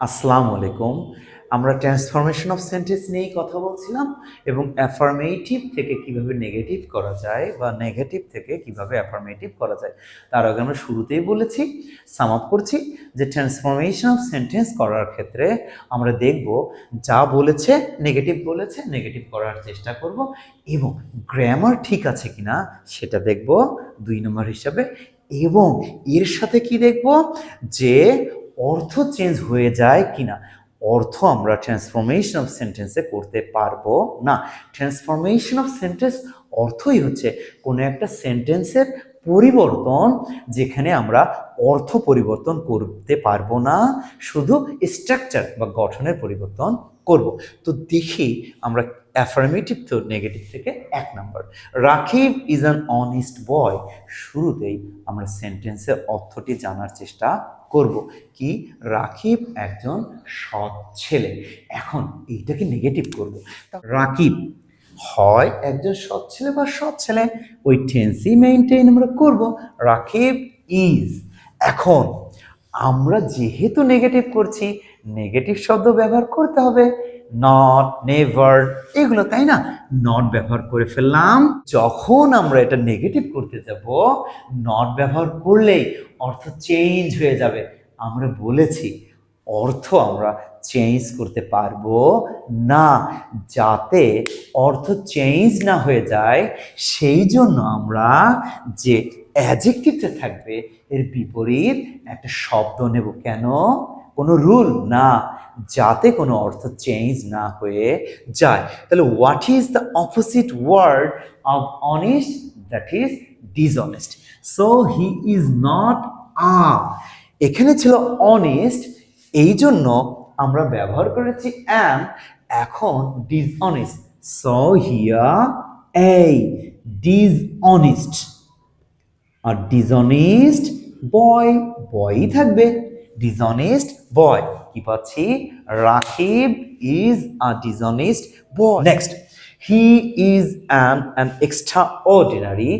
আসসালামু আলাইকুম। আমরা ট্রান্সফরমেশন অফ সেন্টেন্স নিয়েই কথা বলছিলাম এবং অ্যাফার্মেটিভ থেকে কিভাবে নেগেটিভ করা যায় বা নেগেটিভ থেকে কিভাবে অ্যাফার্মেটিভ করা যায় তার আগে আমরা শুরুতেই বলেছি, সাম আপ করছি যে ট্রান্সফরমেশন অফ সেন্টেন্স করার ক্ষেত্রে আমরা দেখব যা বলেছে নেগেটিভ করার চেষ্টা করব এবং গ্রামার ঠিক আছে কিনা সেটা দেখব 2 নম্বর হিসাবে। এবং এর সাথে কি দেখব যে অর্থ চেঞ্জ হয়ে যায় কিনা। অর্থ আমরা ট্রান্সফরমেশন অফ সেন্টেন্সে করতে পারবো না। ট্রান্সফরমেশন অফ সেন্টেন্স অর্থই হচ্ছে কোনো একটা সেন্টেন্সের পরিবর্তন, যেখানে আমরা অর্থ পরিবর্তন করতে পারবো না, শুধু স্ট্রাকচার বা গঠনের পরিবর্তন করব। তো দেখি আমরা অ্যাফার্মেটিভ তো নেগেটিভ থেকে 1 number, Rakib is an honest boy. শুরুতেই আমরা সেন্টেন্সের অর্থটি জানার চেষ্টা করব কি, রাকিব একজন সৎ ছেলে। এখন এইটাকে নেগেটিভ করব। রাকিব হয় একজন সৎ ছেলে বা সৎ ছেলে, ওই টেন্সই মেইনটেইন আমরা করব। রাকিব ইজ। এখন আমরা যেহেতু নেগেটিভ করছি, নেগেটিভ শব্দ ব্যবহার করতে হবে, নট, নেভার, এগুলো, তাই না? নট ব্যবহার করে ফেললাম। যখন আমরা এটা নেগেটিভ করতে যাব, নট ব্যবহার করলেই অর্থ চেঞ্জ হয়ে যাবে। আমরা বলেছি অর্থ আমরা চেঞ্জ করতে পারবো না। যাতে অর্থ চেঞ্জ না হয়ে যায় সেই জন্য আমরা যে অ্যাডজেক্টিভটা থাকবে এর বিপরীত একটা শব্দ নেব। কেন? কোনো রুল না, যাতে কোনো অর্থ চেঞ্জ না হয়ে যায়। তাহলে what is the opposite word of honest? That is dishonest. So he is not এখানে ছিল অনেস্ট, এই জন্য আমরা ব্যবহার করেছি অ্যাম। এখন ডিসঅনেস্ট, সো হিয়ার এই ডিসঅনেস্ট। আর ডিসঅনেস্ট বয়, বয়ই থাকবে। ডিসঅনেস্ট বয় কি পাচ্ছি? Rakib is a dishonest boy. Next, he is an extraordinary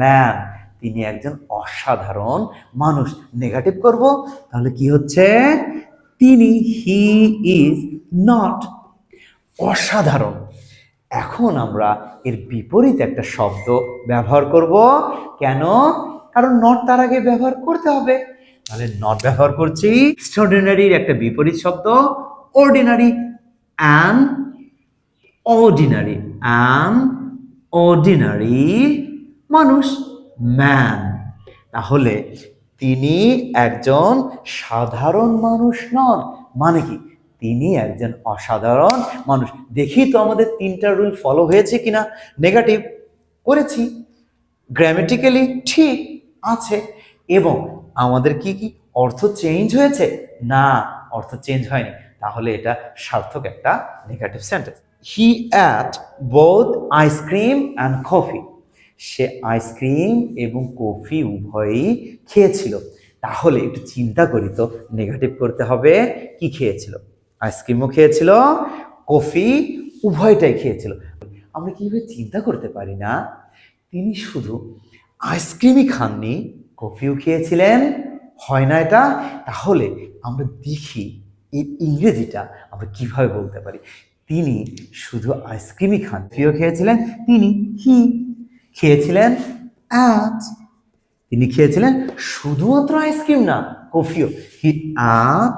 man. তিনি একজন অসাধারণ মানুষ। নেগেটিভ করব, তাহলে কি হচ্ছে? তিনি, হি ইজ নট অসাধারণ। এখন আমরা এর বিপরীত একটা শব্দ ব্যবহার করব। কেন? কারণ নট তার আগে ব্যবহার করতে হবে। তাহলে নট ব্যবহার করছি। এক্সট্রাঅর্ডিনারির একটা বিপরীত শব্দ ordinary, an ordinary, an ordinary মানুষ, ম্যান। তাহলে তিনি একজন সাধারণ মানুষ নন, মানে কি? তিনি একজন অসাধারণ মানুষ। দেখি তো আমাদের 3টা রুল ফলো হয়েছে কিনা। নেগেটিভ করেছি, গ্রামেটিক্যালি ঠিক আছে, এবং আমাদের কি কি অর্থ চেঞ্জ হয়েছে? না, অর্থ চেঞ্জ হয়নি। তাহলে এটা সার্থক একটা negative sentence. He at both ice cream and coffee. Say ice cream এবং কফি উভয়ই খেয়েছিল। তাহলে একটু চিন্তা করি তো, নেগেটিভ করতে হবে। কি খেয়েছিল? আইসক্রিমও খেয়েছিল, কফি, উভয়টাই খেয়েছিল। আমরা কিভাবে চিন্তা করতে পারি না? তিনি শুধু আইসক্রিমই খাননি, কফিও খেয়েছিলেন, হয় না এটা? তাহলে আমরা দেখি এর ইংরেজিটা আমরা কিভাবে বলতে পারি। তিনি শুধু আইসক্রিমই খান, কফিও খেয়েছিলেন। তিনি, হি খেয়েছিলেন অ্যাট। তিনি খেয়েছিলেন শুধুমাত্র আইসক্রিম না, কফিও। হি অ্যাট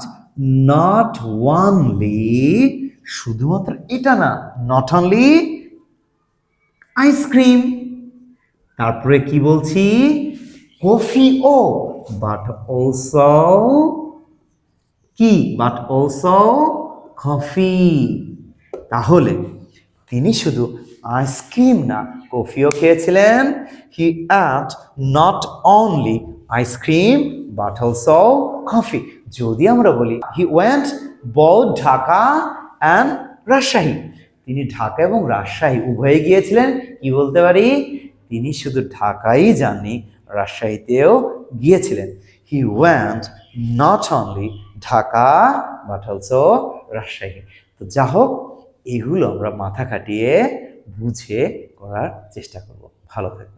নট ওনলি, শুধুমাত্র এটা না, নট অনলি আইসক্রিম। তারপরে কি বলছি? কফিও, বাট অলসো কি? But also coffee. তাহলে তিনি শুধু আইসক্রিম না, কফিও খেয়েছিলেন। হি at not only ice cream but also coffee. যদি আমরা বলি he went both Dhaka and Rajshahi, তিনি ঢাকা এবং রাজশাহী উভয়ে গিয়েছিলেন। কি বলতে পারি? তিনি শুধু ঢাকাই যাননি, রাজশাহীতেও গিয়েছিলেন। He went not only Dhaka but also Rajshahi. তো যা হোক, এগুলো আমরা মাথা খাটিয়ে বুঝে করার চেষ্টা করব। ভালো থাকবেন।